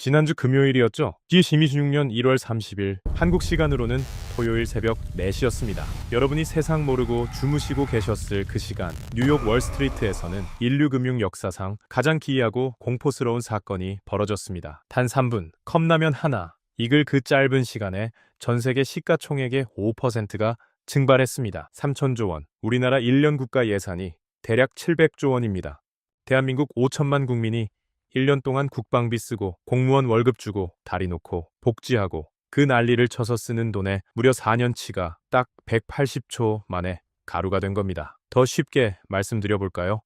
지난주 금요일이었죠. 2026년 1월 30일 한국 시간으로는 토요일 새벽 4시였습니다. 여러분이 세상 모르고 주무시고 계셨을 그 시간, 뉴욕 월스트리트에서는 인류 금융 역사상 가장 기이하고 공포스러운 사건이 벌어졌습니다. 단 3분, 컵라면 하나, 이글 그 짧은 시간에 전 세계 시가총액의 5%가 증발했습니다. 3천조 원, 우리나라 1년 국가 예산이 대략 700조 원입니다. 대한민국 5천만 국민이 1년 동안 국방비 쓰고 공무원 월급 주고 다리 놓고 복지하고 그 난리를 쳐서 쓰는 돈에 무려 4년치가 딱 180초 만에 가루가 된 겁니다. 더 쉽게 말씀드려볼까요?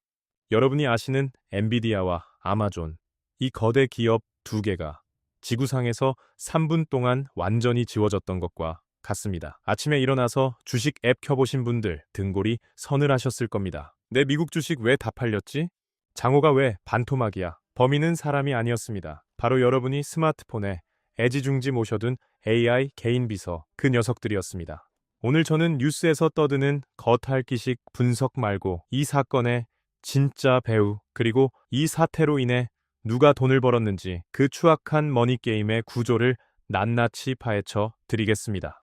여러분이 아시는 엔비디아와 아마존, 이 거대 기업 두 개가 지구상에서 3분 동안 완전히 지워졌던 것과 같습니다. 아침에 일어나서 주식 앱 켜보신 분들 등골이 서늘하셨을 겁니다. 내 미국 주식 왜 다 팔렸지? 장호가 왜 반토막이야? 범인은 사람이 아니었습니다. 바로 여러분이 스마트폰에 애지중지 모셔둔 AI 개인 비서, 그 녀석들이었습니다. 오늘 저는 뉴스에서 떠드는 겉핥기식 분석 말고 이 사건의 진짜 배우, 그리고 이 사태로 인해 누가 돈을 벌었는지 그 추악한 머니게임의 구조를 낱낱이 파헤쳐 드리겠습니다.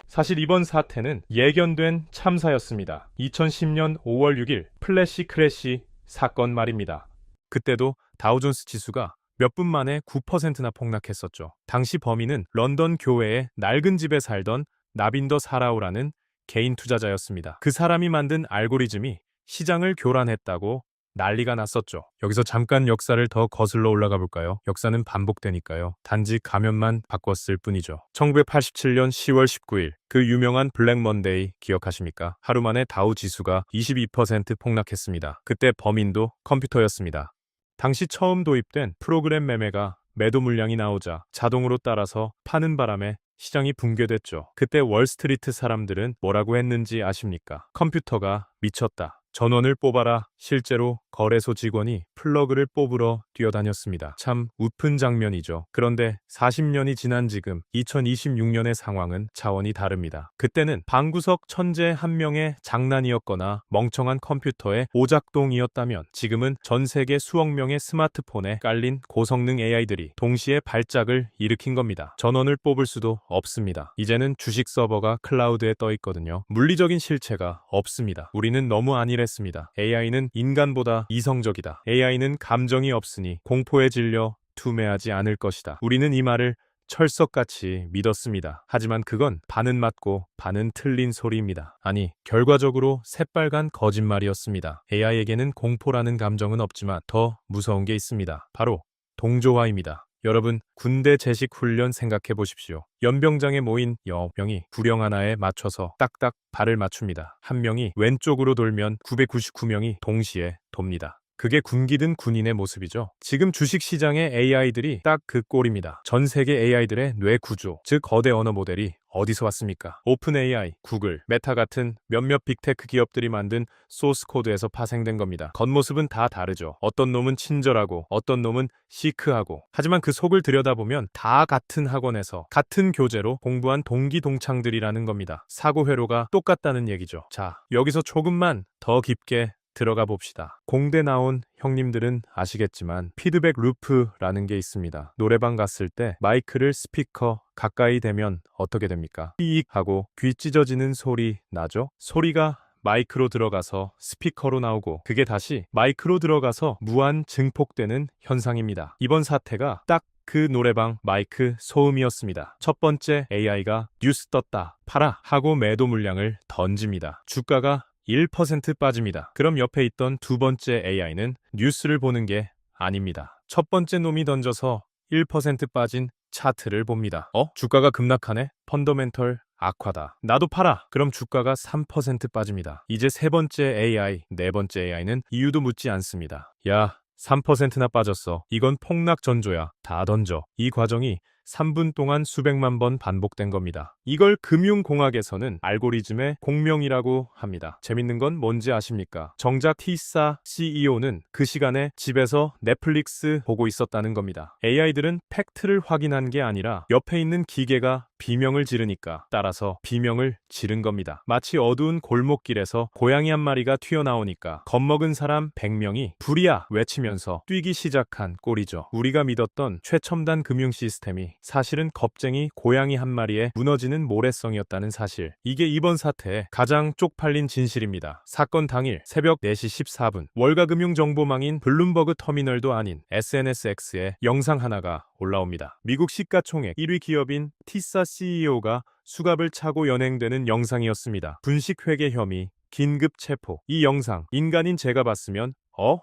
사실 이번 사태는 예견된 참사였습니다. 2010년 5월 6일 플래시 크래시 사건 말입니다. 그때도 다우존스 지수가 몇 분 만에 9%나 폭락했었죠. 당시 범인은 런던 교외의 낡은 집에 살던 나빈더 사라우라는 개인 투자자였습니다. 그 사람이 만든 알고리즘이 시장을 교란했다고 난리가 났었죠. 여기서 잠깐 역사를 더 거슬러 올라가 볼까요? 역사는 반복되니까요. 단지 가면만 바꿨을 뿐이죠. 1987년 10월 19일 그 유명한 블랙 먼데이 기억하십니까? 하루 만에 다우 지수가 22% 폭락했습니다. 그때 범인도 컴퓨터였습니다. 당시 처음 도입된 프로그램 매매가 매도 물량이 나오자 자동으로 따라서 파는 바람에 시장이 붕괴됐죠. 그때 월스트리트 사람들은 뭐라고 했는지 아십니까? 컴퓨터가 미쳤다. 전원을 뽑아라. 실제로 거래소 직원이 플러그를 뽑으러 뛰어다녔습니다. 참 웃픈 장면이죠. 그런데 40년이 지난 지금 2026년의 상황은 차원이 다릅니다. 그때는 방구석 천재 한 명의 장난이었거나 멍청한 컴퓨터의 오작동이었다면 지금은 전 세계 수억 명의 스마트폰에 깔린 고성능 AI들이 동시에 발작을 일으킨 겁니다. 전원을 뽑을 수도 없습니다. 이제는 주식 서버가 클라우드에 떠 있거든요. 물리적인 실체가 없습니다. 우리는 너무 안일했습니다. AI는 인간보다 이성적이다. AI는 감정이 없으니 공포에 질려 투매하지 않을 것이다. 우리는 이 말을 철석같이 믿었습니다. 하지만 그건 반은 맞고 반은 틀린 소리입니다. 아니, 결과적으로 새빨간 거짓말이었습니다. AI에게는 공포라는 감정은 없지만 더 무서운 게 있습니다. 바로 동조화입니다. 여러분, 군대 제식 훈련 생각해 보십시오. 연병장에 모인 10명이 구령 하나에 맞춰서 딱딱 발을 맞춥니다. 한 명이 왼쪽으로 돌면 999명이 동시에 돕니다. 그게 군기든 군인의 모습이죠. 지금 주식시장의 AI들이 딱 그 꼴입니다. 전 세계 AI들의 뇌 구조, 즉 거대 언어 모델이 어디서 왔습니까? 오픈 AI, 구글, 메타 같은 몇몇 빅테크 기업들이 만든 소스 코드에서 파생된 겁니다. 겉모습은 다 다르죠. 어떤 놈은 친절하고 어떤 놈은 시크하고, 하지만 그 속을 들여다보면 다 같은 학원에서 같은 교재로 공부한 동기 동창들이라는 겁니다. 사고 회로가 똑같다는 얘기죠. 자, 여기서 조금만 더 깊게 들어가 봅시다. 공대 나온 형님들은 아시겠지만 피드백 루프라는 게 있습니다. 노래방 갔을 때 마이크를 스피커 가까이 대면 어떻게 됩니까? 삐익 하고 귀 찢어지는 소리 나죠? 소리가 마이크로 들어가서 스피커로 나오고 그게 다시 마이크로 들어가서 무한 증폭되는 현상입니다. 이번 사태가 딱 그 노래방 마이크 소음이었습니다. 첫 번째 AI가 뉴스 떴다, 팔아 하고 매도 물량을 던집니다. 주가가 1% 빠집니다. 그럼 옆에 있던 두 번째 AI는 뉴스를 보는 게 아닙니다. 첫 번째 놈이 던져서 1% 빠진 차트를 봅니다. 주가가 급락하네? 펀더멘털 악화다. 나도 팔아. 그럼 주가가 3% 빠집니다. 이제 세 번째 AI, 네 번째 AI는 이유도 묻지 않습니다. 야, 3%나 빠졌어. 이건 폭락 전조야. 다 던져. 이 과정이 3분 동안 수백만 번 반복된 겁니다. 이걸 금융공학에서는 알고리즘의 공명이라고 합니다. 재밌는 건 뭔지 아십니까? 정작 티사 CEO는 그 시간에 집에서 넷플릭스 보고 있었다는 겁니다. AI들은 팩트를 확인한 게 아니라 옆에 있는 기계가 비명을 지르니까 따라서 비명을 지른 겁니다. 마치 어두운 골목길에서 고양이 한 마리가 튀어나오니까 겁먹은 사람 100명이 불이야 외치면서 뛰기 시작한 꼴이죠. 우리가 믿었던 최첨단 금융 시스템이 사실은 겁쟁이 고양이 한 마리에 무너지는 모래성이었다는 사실. 이게 이번 사태의 가장 쪽팔린 진실입니다. 사건 당일 새벽 4시 14분 월가 금융정보망인 블룸버그 터미널도 아닌 SNSX에 영상 하나가 올라옵니다. 미국 시가총액 1위 기업인 티사 CEO가 수갑을 차고 연행되는 영상이었습니다. 분식회계 혐의, 긴급 체포. 이 영상 인간인 제가 봤으면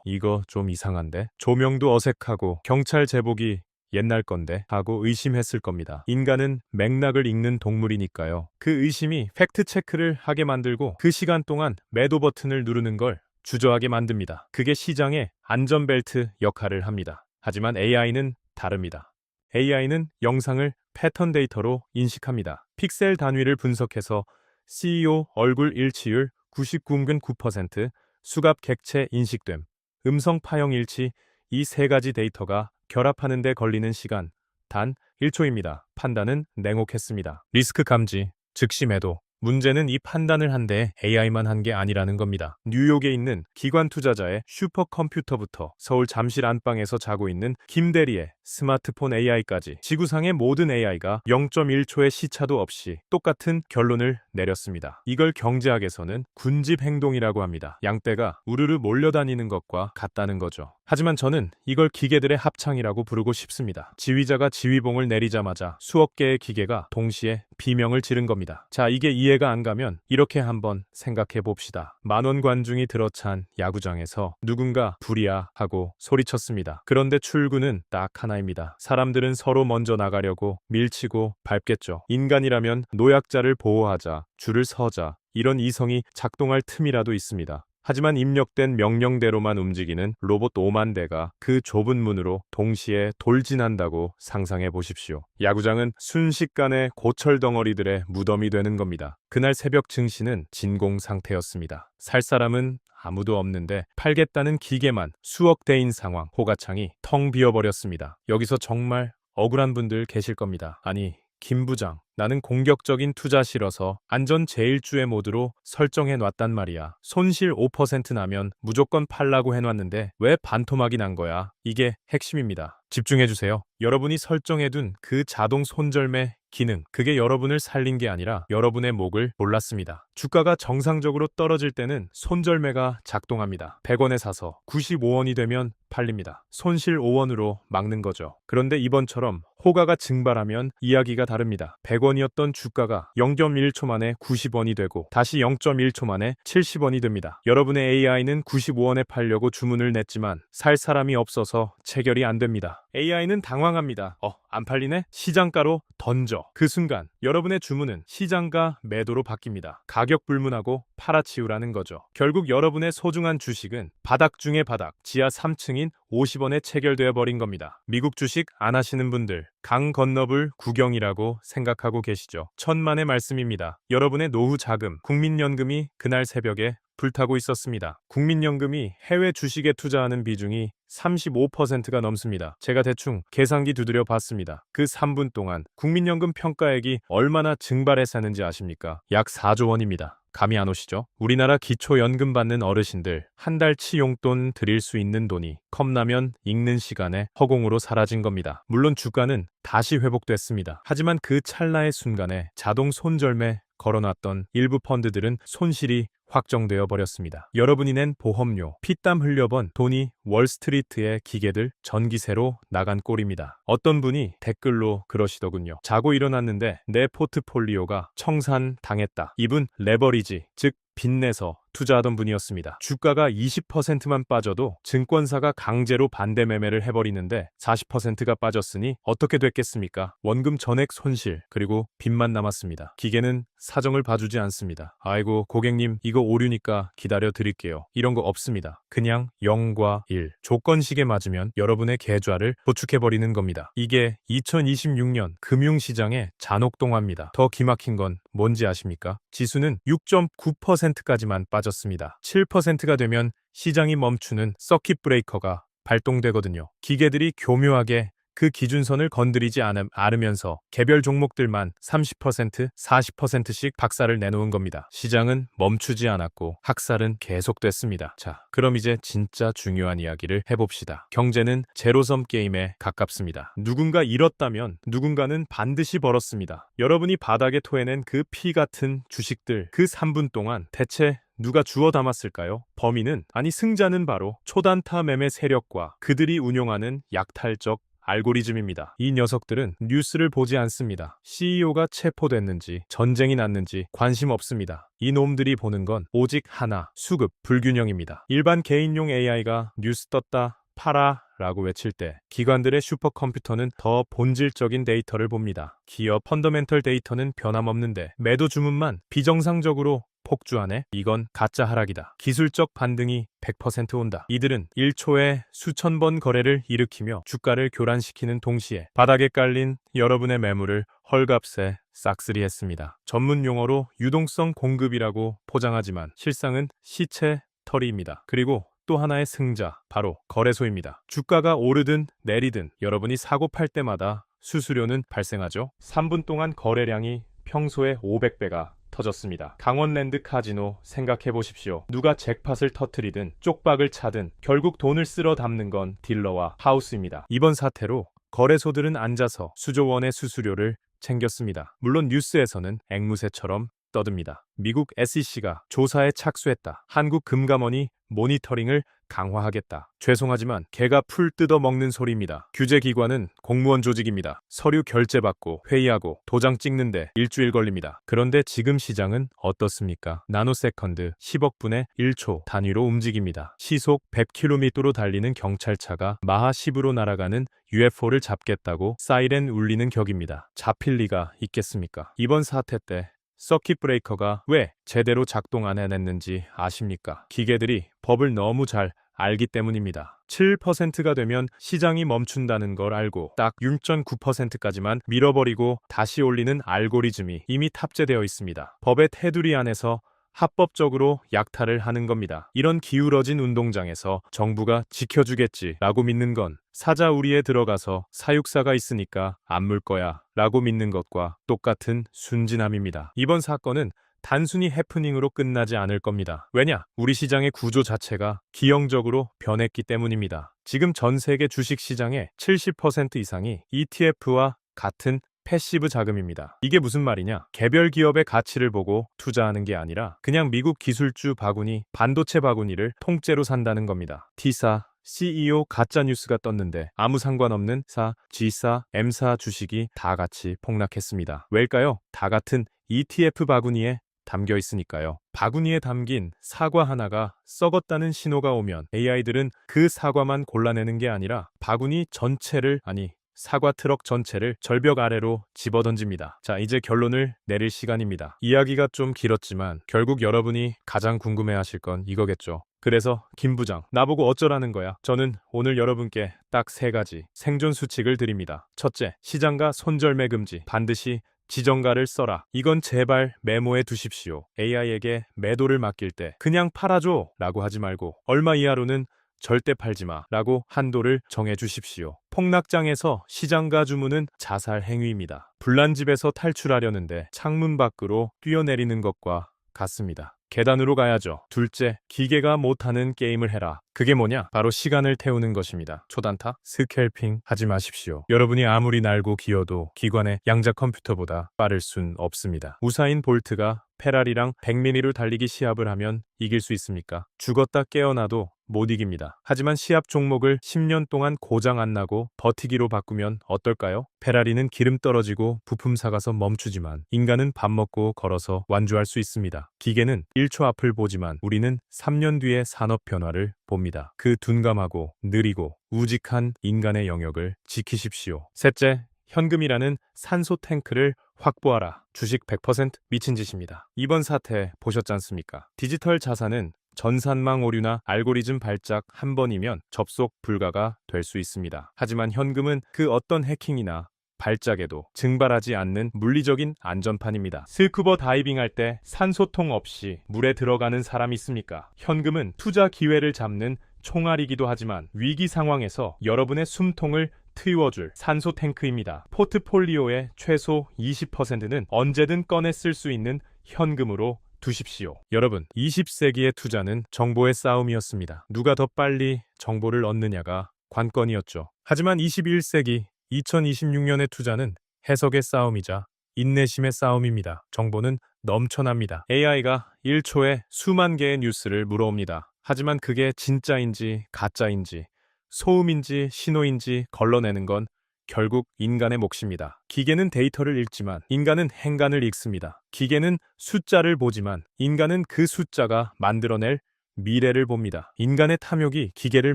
이거 좀 이상한데? 조명도 어색하고 경찰 제복이 옛날 건데 하고 의심했을 겁니다. 인간은 맥락을 읽는 동물이니까요. 그 의심이 팩트체크를 하게 만들고 그 시간 동안 매도 버튼을 누르는 걸 주저하게 만듭니다. 그게 시장의 안전벨트 역할을 합니다. 하지만 AI는 다릅니다. AI는 영상을 패턴 데이터로 인식합니다. 픽셀 단위를 분석해서 CEO 얼굴 일치율 99.9%, 수갑 객체 인식됨, 음성 파형 일치 이 세 가지 데이터가 결합하는 데 걸리는 시간 단 1초입니다. 판단은 냉혹했습니다. 리스크 감지, 즉시 매도. 문제는 이 판단을 한데 AI만 한 게 아니라는 겁니다. 뉴욕에 있는 기관 투자자의 슈퍼컴퓨터부터 서울 잠실 안방에서 자고 있는 김 대리의 스마트폰 AI까지 지구상의 모든 AI가 0.1초의 시차도 없이 똑같은 결론을 내렸습니다. 이걸 경제학에서는 군집 행동이라고 합니다. 양떼가 우르르 몰려다니는 것과 같다는 거죠. 하지만 저는 이걸 기계들의 합창이라고 부르고 싶습니다. 지휘자가 지휘봉을 내리자마자 수억 개의 기계가 동시에 비명을 지른 겁니다. 자, 이게 이해가 안 가면 이렇게 한번 생각해 봅시다. 만원 관중이 들어찬 야구장에서 누군가 불이야 하고 소리쳤습니다. 그런데 출구는 딱 하나입니다. 사람들은 서로 먼저 나가려고 밀치고 밟겠죠. 인간이라면 노약자를 보호하자, 줄을 서자, 이런 이성이 작동할 틈이라도 있습니다. 하지만 입력된 명령대로만 움직이는 로봇 5만 대가 그 좁은 문으로 동시에 돌진한다고 상상해 보십시오. 야구장은 순식간에 고철 덩어리들의 무덤이 되는 겁니다. 그날 새벽 증시는 진공 상태였습니다. 살 사람은 아무도 없는데 팔겠다는 기계만 수억 대인 상황, 호가창이 텅 비어버렸습니다. 여기서 정말 억울한 분들 계실 겁니다. 아니, 김 부장, 나는 공격적인 투자 싫어서 안전 제일주의 모드로 설정해 놨단 말이야. 손실 5% 나면 무조건 팔라고 해놨는데 왜 반토막이 난 거야? 이게 핵심입니다. 집중해주세요. 여러분이 설정해둔 그 자동 손절매 기능, 그게 여러분을 살린 게 아니라 여러분의 목을 졸랐습니다. 주가가 정상적으로 떨어질 때는 손절매가 작동합니다. 100원에 사서 95원이 되면 팔립니다. 손실 5원으로 막는 거죠. 그런데 이번처럼 호가가 증발하면 이야기가 다릅니다. 100원이었던 주가가 0.1초 만에 90원이 되고 다시 0.1초 만에 70원이 됩니다. 여러분의 AI는 95원에 팔려고 주문을 냈지만 살 사람이 없어서 체결이 안 됩니다. AI는 당황합니다. 안 팔리네? 시장가로 던져. 그 순간 여러분의 주문은 시장가 매도로 바뀝니다. 가격 불문하고 팔아치우라는 거죠. 결국 여러분의 소중한 주식은 바닥 중의 바닥, 지하 3층인 50원에 체결되어 버린 겁니다. 미국 주식 안 하시는 분들, 강 건너불 구경이라고 생각하고 계시죠? 천만의 말씀입니다. 여러분의 노후 자금, 국민연금이 그날 새벽에 불타고 있었습니다. 국민연금이 해외 주식에 투자하는 비중이 35%가 넘습니다. 제가 대충 계산기 두드려 봤습니다. 그 3분 동안 국민연금 평가액이 얼마나 증발했었는지 아십니까? 약 4조 원입니다. 감이 안 오시죠? 우리나라 기초연금 받는 어르신들 한 달치 용돈 드릴 수 있는 돈이 컵라면 읽는 시간에 허공으로 사라진 겁니다. 물론 주가는 다시 회복됐습니다. 하지만 그 찰나의 순간에 자동 손절매 걸어놨던 일부 펀드들은 손실이 확정되어 버렸습니다. 여러분이 낸 보험료, 피땀 흘려번 돈이 월스트리트의 기계들 전기세로 나간 꼴입니다. 어떤 분이 댓글로 그러시더군요. 자고 일어났는데 내 포트폴리오가 청산당했다. 이분 레버리지, 즉 빚내서 투자하던 분이었습니다. 주가가 20%만 빠져도 증권사가 강제로 반대 매매를 해버리는데 40%가 빠졌으니 어떻게 됐겠습니까? 원금 전액 손실, 그리고 빚만 남았습니다. 기계는 사정을 봐주지 않습니다. 아이고 고객님, 이거 오류니까 기다려 드릴게요. 이런 거 없습니다. 그냥 0과 1, 조건식에 맞으면 여러분의 계좌를 도축해버리는 겁니다. 이게 2026년 금융시장의 잔혹동화입니다. 더 기막힌 건 뭔지 아십니까? 지수는 6.9%까지만 빠졌습니다. 7%가 되면 시장이 멈추는 서킷 브레이커가 발동되거든요. 기계들이 교묘하게 그 기준선을 건드리지 않으면서 개별 종목들만 30%, 40%씩 박살을 내놓은 겁니다. 시장은 멈추지 않았고 학살은 계속됐습니다. 자, 그럼 이제 진짜 중요한 이야기를 해봅시다. 경제는 제로섬 게임에 가깝습니다. 누군가 잃었다면 누군가는 반드시 벌었습니다. 여러분이 바닥에 토해낸 그 피 같은 주식들, 그 3분 동안 대체 누가 주워 담았을까요? 범인은, 아니 승자는 바로 초단타 매매 세력과 그들이 운용하는 약탈적 알고리즘입니다. 이 녀석들은 뉴스를 보지 않습니다. CEO가 체포됐는지 전쟁이 났는지 관심 없습니다. 이 놈들이 보는 건 오직 하나, 수급 불균형입니다. 일반 개인용 AI가 뉴스 떴다, 팔아 라고 외칠 때 기관들의 슈퍼컴퓨터는 더 본질적인 데이터를 봅니다. 기업 펀더멘털 데이터는 변함없는데 매도 주문만 비정상적으로 폭주하네? 이건 가짜 하락이다. 기술적 반등이 100% 온다. 이들은 1초에 수천 번 거래를 일으키며 주가를 교란시키는 동시에 바닥에 깔린 여러분의 매물을 헐값에 싹쓸이했습니다. 전문 용어로 유동성 공급이라고 포장하지만 실상은 시체 털이입니다. 그리고 또 하나의 승자, 바로 거래소입니다. 주가가 오르든 내리든 여러분이 사고 팔 때마다 수수료는 발생하죠. 3분 동안 거래량이 평소의 500배가 터졌습니다. 강원랜드 카지노 생각해 보십시오. 누가 잭팟을 터트리든 쪽박을 차든 결국 돈을 쓸어 담는 건 딜러와 하우스입니다. 이번 사태로 거래소들은 앉아서 수조 원의 수수료를 챙겼습니다. 물론 뉴스에서는 앵무새처럼 떠듭니다. 미국 SEC가 조사에 착수했다. 한국 금감원이 모니터링을 강화하겠다. 죄송하지만 개가 풀 뜯어먹는 소리입니다. 규제기관은 공무원 조직입니다. 서류 결제받고 회의하고 도장 찍는데 일주일 걸립니다. 그런데 지금 시장은 어떻습니까? 나노세컨드 10억 분의 1초 단위로 움직입니다. 시속 100km로 달리는 경찰차가 마하 10으로 날아가는 UFO를 잡겠다고 사이렌 울리는 격입니다. 잡힐 리가 있겠습니까? 이번 사태 때 서킷 브레이커가 왜 제대로 작동 안 해냈는지 아십니까? 기계들이 법을 너무 잘 알기 때문입니다. 7%가 되면 시장이 멈춘다는 걸 알고 딱 6.9%까지만 밀어버리고 다시 올리는 알고리즘이 이미 탑재되어 있습니다. 법의 테두리 안에서 합법적으로 약탈을 하는 겁니다. 이런 기울어진 운동장에서 정부가 지켜주겠지라고 믿는 건 사자우리에 들어가서 사육사가 있으니까 안 물 거야 라고 믿는 것과 똑같은 순진함입니다. 이번 사건은 단순히 해프닝으로 끝나지 않을 겁니다. 왜냐? 우리 시장의 구조 자체가 기형적으로 변했기 때문입니다. 지금 전 세계 주식 시장의 70% 이상이 ETF와 같은 패시브 자금입니다. 이게 무슨 말이냐? 개별 기업의 가치를 보고 투자하는 게 아니라 그냥 미국 기술주 바구니, 반도체 바구니를 통째로 산다는 겁니다. T사 CEO 가짜 뉴스가 떴는데 아무 상관없는 사, G사, M사 주식이 다 같이 폭락했습니다. 왜일까요? 다 같은 ETF 바구니에 담겨 있으니까요. 바구니에 담긴 사과 하나가 썩었다는 신호가 오면 AI들은 그 사과만 골라내는 게 아니라 바구니 전체를, 아니 사과 트럭 전체를 절벽 아래로 집어던집니다. 자, 이제 결론을 내릴 시간입니다. 이야기가 좀 길었지만 결국 여러분이 가장 궁금해하실 건 이거겠죠. 그래서 김 부장, 나보고 어쩌라는 거야? 저는 오늘 여러분께 딱 3가지 생존 수칙을 드립니다. 첫째, 시장가 손절매 금지. 반드시 지정가를 써라. 이건 제발 메모해 두십시오. AI에게 매도를 맡길 때 그냥 팔아줘 라고 하지 말고 얼마 이하로는 절대 팔지 마 라고 한도를 정해 주십시오. 폭락장에서 시장가 주문은 자살 행위입니다. 불난집에서 탈출하려는데 창문 밖으로 뛰어내리는 것과 같습니다. 계단으로 가야죠. 둘째, 기계가 못하는 게임을 해라. 그게 뭐냐? 바로 시간을 태우는 것입니다. 초단타, 스캘핑 하지 마십시오. 여러분이 아무리 날고 기어도 기관의 양자 컴퓨터보다 빠를 순 없습니다. 우사인 볼트가 페라리랑 100m를 달리기 시합을 하면 이길 수 있습니까? 죽었다 깨어나도 못 이깁니다. 하지만 시합 종목을 10년 동안 고장 안 나고 버티기로 바꾸면 어떨까요? 페라리는 기름 떨어지고 부품 사가서 멈추지만 인간은 밥 먹고 걸어서 완주할 수 있습니다. 기계는 1초 앞을 보지만 우리는 3년 뒤의 산업 변화를 봅니다. 그 둔감하고 느리고 우직한 인간의 영역을 지키십시오. 셋째, 현금이라는 산소 탱크를 확보하라. 주식 100% 미친 짓입니다. 이번 사태 보셨지 않습니까? 디지털 자산은 전산망 오류나 알고리즘 발작 한 번이면 접속 불가가 될 수 있습니다. 하지만 현금은 그 어떤 해킹이나 발작에도 증발하지 않는 물리적인 안전판입니다. 스쿠버 다이빙 할 때 산소통 없이 물에 들어가는 사람 있습니까? 현금은 투자 기회를 잡는 총알이기도 하지만 위기 상황에서 여러분의 숨통을 트이워줄 산소 탱크입니다. 포트폴리오의 최소 20%는 언제든 꺼내 쓸 수 있는 현금으로 두십시오. 여러분, 20세기의 투자는 정보의 싸움이었습니다. 누가 더 빨리 정보를 얻느냐가 관건이었죠. 하지만 21세기 2026년의 투자는 해석의 싸움이자 인내심의 싸움입니다. 정보는 넘쳐납니다. AI가 1초에 수만 개의 뉴스를 물어옵니다. 하지만 그게 진짜인지 가짜인지 소음인지 신호인지 걸러내는 건 결국 인간의 몫입니다. 기계는 데이터를 읽지만 인간은 행간을 읽습니다. 기계는 숫자를 보지만 인간은 그 숫자가 만들어낼 미래를 봅니다. 인간의 탐욕이 기계를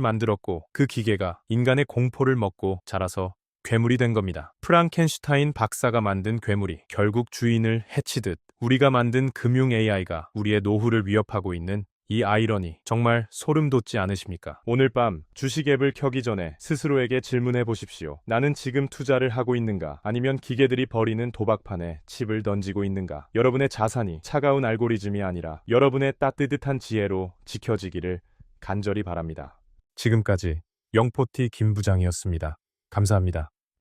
만들었고 그 기계가 인간의 공포를 먹고 자라서 괴물이 된 겁니다. 프랑켄슈타인 박사가 만든 괴물이 결국 주인을 해치듯 우리가 만든 금융 AI가 우리의 노후를 위협하고 있는 이 아이러니 정말 소름 돋지 않으십니까? 오늘 밤 주식 앱을 켜기 전에 스스로에게 질문해 보십시오. 나는 지금 투자를 하고 있는가? 아니면 기계들이 벌이는 도박판에 칩을 던지고 있는가? 여러분의 자산이 차가운 알고리즘이 아니라 여러분의 따뜻한 지혜로 지켜지기를 간절히 바랍니다. 지금까지 영포티 김 부장이었습니다. 감사합니다.